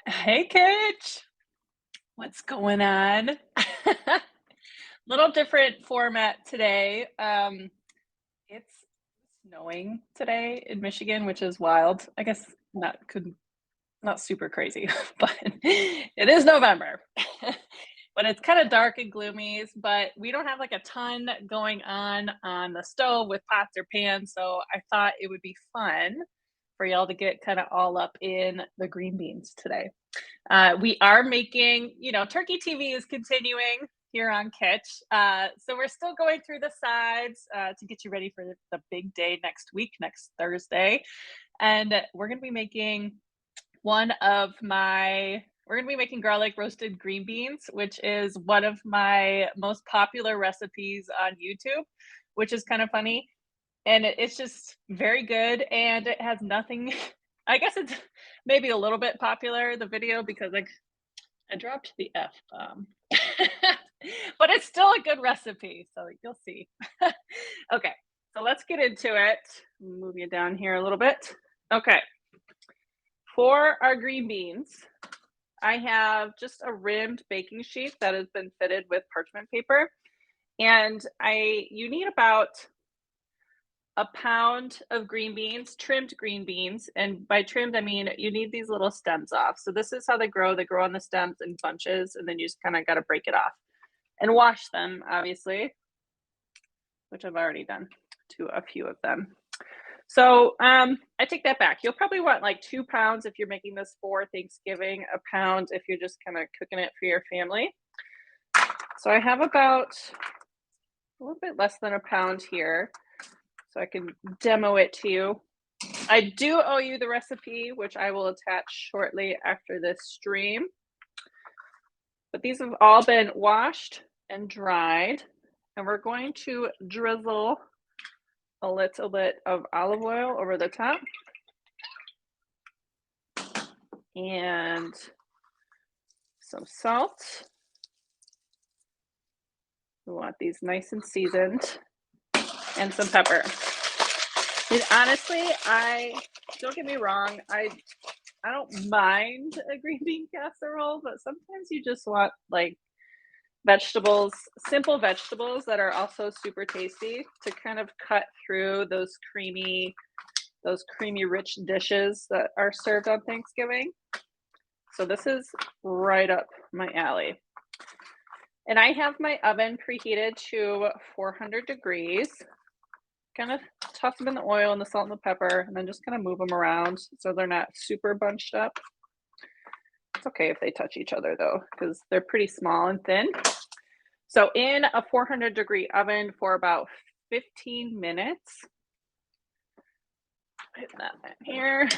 Hey, Kittch. What's going on? Little different format today. It's snowing today in Michigan, which is wild. I guess not super crazy, but it is November. But it's kind of dark and gloomy, but we don't have like a ton going on the stove with pots or pans, so I thought it would be fun for y'all to get kind of all up in the green beans today. We are making, turkey TV is continuing here on Kittch. So we're still going through the sides to get you ready for the big day next week, next Thursday. And we're going to be making we're going to be making garlic roasted green beans, which is one of my most popular recipes on YouTube, which is kind of funny. And it's just very good, and it has nothing. I guess it's maybe a little bit popular, the video, because I dropped the F bomb. But it's still a good recipe, so you'll see. Okay, so let's get into it. Move you down here a little bit. Okay, for our green beans, I have just a rimmed baking sheet that has been fitted with parchment paper, and you need about a pound of green beans, trimmed green beans. And by trimmed, I mean you need these little stems off. So this is how they grow. They grow on the stems in bunches, and then you just kind of got to break it off and wash them, obviously, which I've already done to a few of them. So I take that back. You'll probably want like 2 pounds if you're making this for Thanksgiving, a pound if you're just kind of cooking it for your family. So I have about a little bit less than a pound here, so I can demo it to you. I do owe you the recipe, which I will attach shortly after this stream. But these have all been washed and dried, and we're going to drizzle a little bit of olive oil over the top and some salt. We want these nice and seasoned, and some pepper. And honestly, don't get me wrong, I don't mind a green bean casserole, but sometimes you just want like vegetables, simple vegetables that are also super tasty to kind of cut through those creamy rich dishes that are served on Thanksgiving. So this is right up my alley. And I have my oven preheated to 400 degrees. Kind of toss them in the oil and the salt and the pepper, and then just kind of move them around so they're not super bunched up. It's okay if they touch each other though, because they're pretty small and thin. So in a 400-degree oven for about 15 minutes. Put that in here.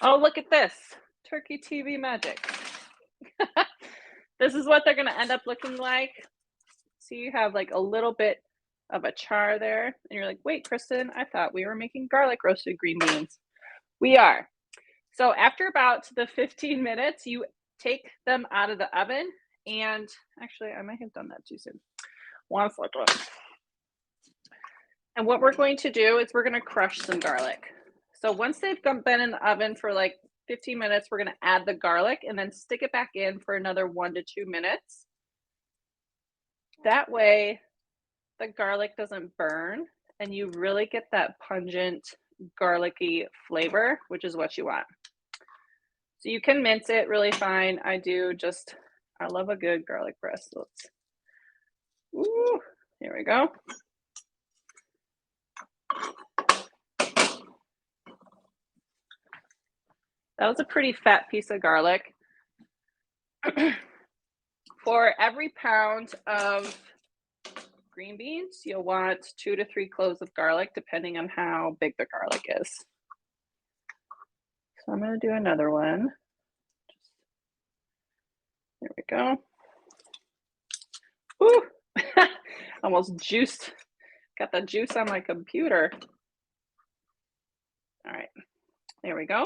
Oh, look at this. Turkey TV magic. This is what they're going to end up looking like. So you have like a little bit of a char there. And you're like, wait, Kristen, I thought we were making garlic roasted green beans. We are. So after about the 15 minutes, you take them out of the oven. And actually, I might have done that too soon. One second. And what we're going to do is we're going to crush some garlic. So once they've been in the oven for like 15 minutes, we're going to add the garlic and then stick it back in for another 1 to 2 minutes. That way, the garlic doesn't burn and you really get that pungent, garlicky flavor, which is what you want. So you can mince it really fine. I love a good garlic press. Ooh, here we go. That was a pretty fat piece of garlic. For every pound of green beans, you'll want 2 to 3 cloves of garlic, depending on how big the garlic is. So I'm going to do another one. There we go. Ooh, almost juiced. Got the juice on my computer. All right, there we go.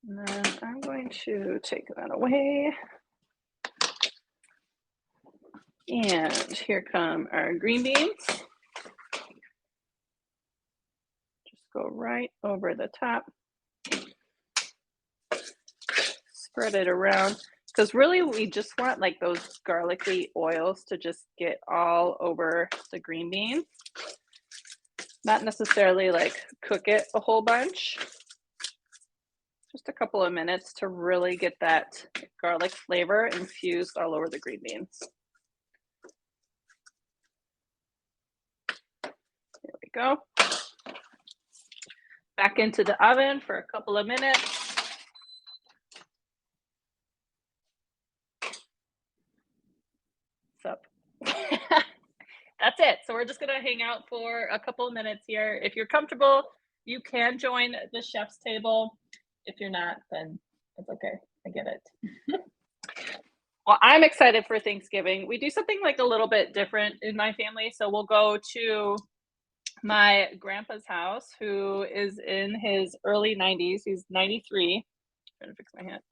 And then I'm going to take that away. And here come our green beans. Just go right over the top. Spread it around because really we just want like those garlicky oils to just get all over the green beans. Not necessarily like cook it a whole bunch. Just a couple of minutes to really get that garlic flavor infused all over the green beans. There we go. Back into the oven for a couple of minutes. So that's it. So we're just gonna hang out for a couple of minutes here. If you're comfortable, you can join the chef's table. If you're not, then it's okay. I get it. Well, I'm excited for Thanksgiving. We do something like a little bit different in my family. So we'll go to my grandpa's house, who is in his early 90s. He's 93. I'm trying to fix my hand.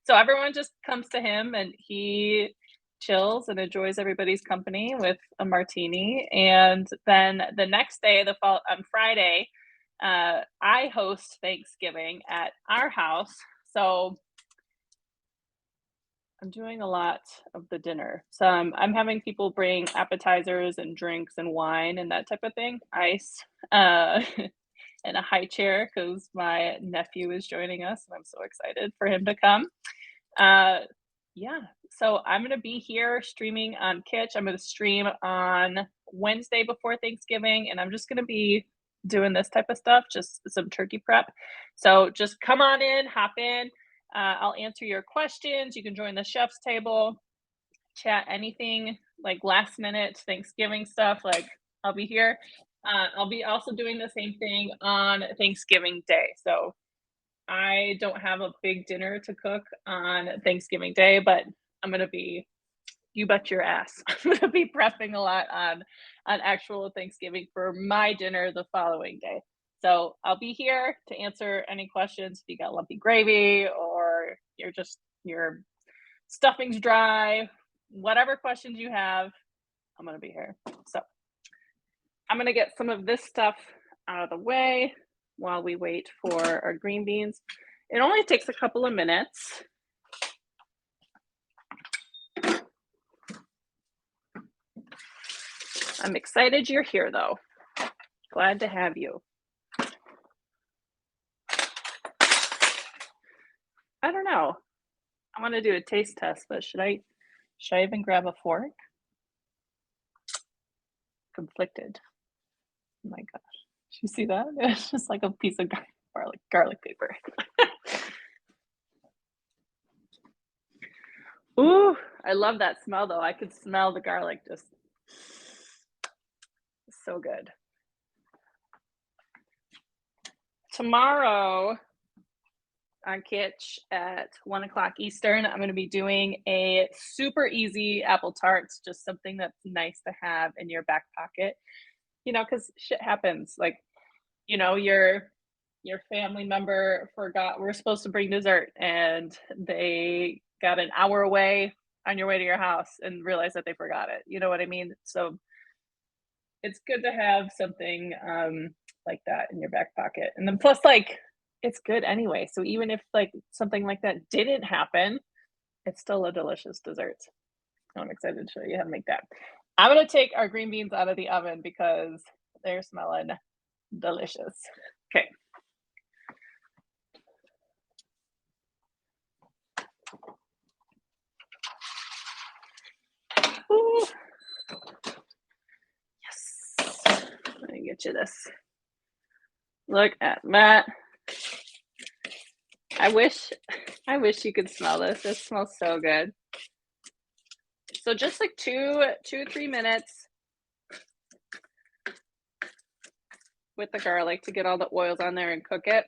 So everyone just comes to him and he chills and enjoys everybody's company with a martini. And then the next day, on Friday, I host Thanksgiving at our house. So I'm doing a lot of the dinner. So I'm having people bring appetizers and drinks and wine and that type of thing, ice, and a high chair because my nephew is joining us and I'm so excited for him to come. Yeah, so I'm going to be here streaming on Kittch. I'm going to stream on Wednesday before Thanksgiving, and I'm just going to be doing this type of stuff, just some turkey prep. So just come on in, hop in. I'll answer your questions. You can join the chef's table, chat anything like last minute Thanksgiving stuff. Like I'll be here. I'll be also doing the same thing on Thanksgiving Day. So I don't have a big dinner to cook on Thanksgiving Day, but I'm gonna be, you bet your ass, I'm gonna be prepping a lot on actual Thanksgiving for my dinner the following day. So I'll be here to answer any questions. If you got lumpy gravy or your stuffing's dry, whatever questions you have, I'm gonna be here. So I'm gonna get some of this stuff out of the way while we wait for our green beans. It only takes a couple of minutes. I'm excited you're here though. Glad to have you. I don't know. I want to do a taste test, but should I even grab a fork? Conflicted. Oh my gosh. Did you see that? It's just like a piece of garlic paper. Ooh, I love that smell though. I could smell the garlic just so good. Tomorrow on Kittch at 1 o'clock Eastern, I'm going to be doing a super easy apple tart. It's just something that's nice to have in your back pocket, you know, because shit happens. Like, you know, your family member forgot we're supposed to bring dessert and they got an hour away on your way to your house and realized that they forgot it. You know what I mean? So it's good to have something like that in your back pocket. And then plus, like, it's good anyway. So even if like something like that didn't happen, it's still a delicious dessert. I'm excited to show you how to make that. I'm gonna take our green beans out of the oven because they're smelling delicious. Okay. Ooh. Yes. Let me get you this. Look at that. I wish you could smell this. It smells so good. So just like 3 minutes with the garlic to get all the oils on there and cook it.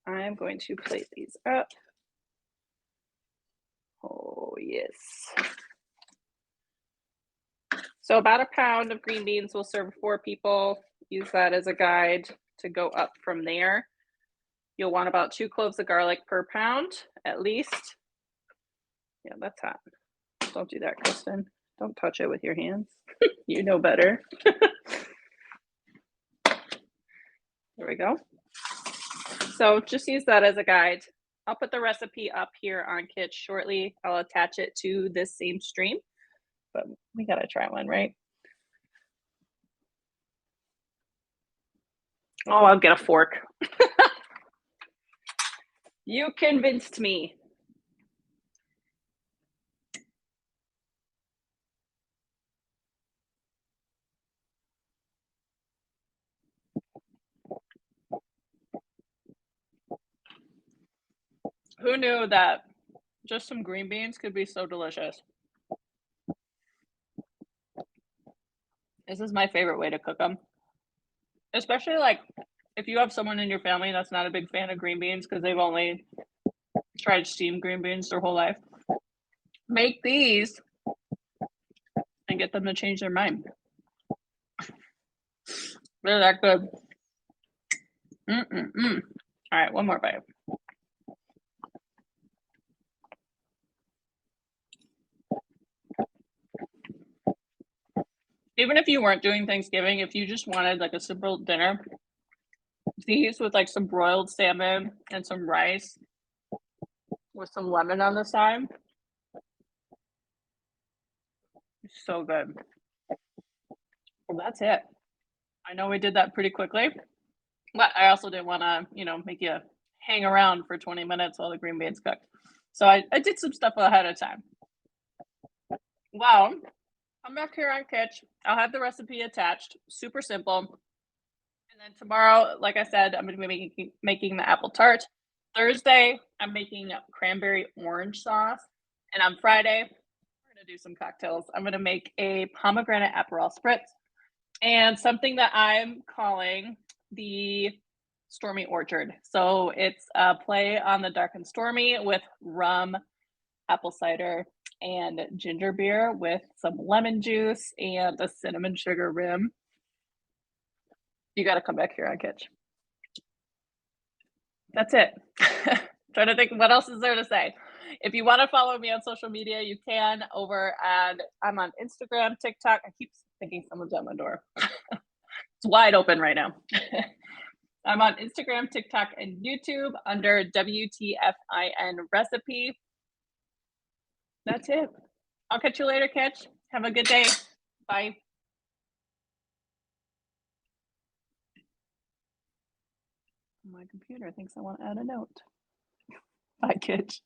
I'm going to plate these up. Oh, yes. So about a pound of green beans will serve 4 people. Use that as a guide to go up from there. You'll want about 2 cloves of garlic per pound, at least. Yeah, that's hot. Don't do that, Kristen. Don't touch it with your hands. You know better. There we go. So just use that as a guide I'll put the recipe up here on Kittch shortly. I'll attach it to this same stream, but we gotta try one, right? Oh, I'll get a fork. You convinced me. Who knew that just some green beans could be so delicious? This is my favorite way to cook them. Especially, like, if you have someone in your family that's not a big fan of green beans because they've only tried steamed green beans their whole life. Make these and get them to change their mind. They're that good. All right, one more bite. Even if you weren't doing Thanksgiving, if you just wanted like a simple dinner, these with like some broiled salmon and some rice with some lemon on the side. So good. Well, that's it. I know we did that pretty quickly, but I also didn't want to, make you hang around for 20 minutes while the green beans cooked. So I did some stuff ahead of time. Well, I'm back here on Kittch. I'll have the recipe attached. Super simple. And then tomorrow, like I said, I'm going to be making the apple tart. Thursday, I'm making cranberry orange sauce. And on Friday, we're going to do some cocktails. I'm going to make a pomegranate Aperol spritz and something that I'm calling the Stormy Orchard. So it's a play on the dark and stormy with rum, apple cider, and ginger beer with some lemon juice and a cinnamon sugar rim. You got to come back here on Kittch. That's it. Trying to think what else is there to say. If you want to follow me on social media, you can I'm on Instagram, TikTok. I keep thinking someone's at my door. It's wide open right now. I'm on Instagram, TikTok, and YouTube under WTFIN recipe. That's it. I'll catch you later, Kittch. Have a good day. Bye. My computer thinks I want to add a note. Bye, Kittch.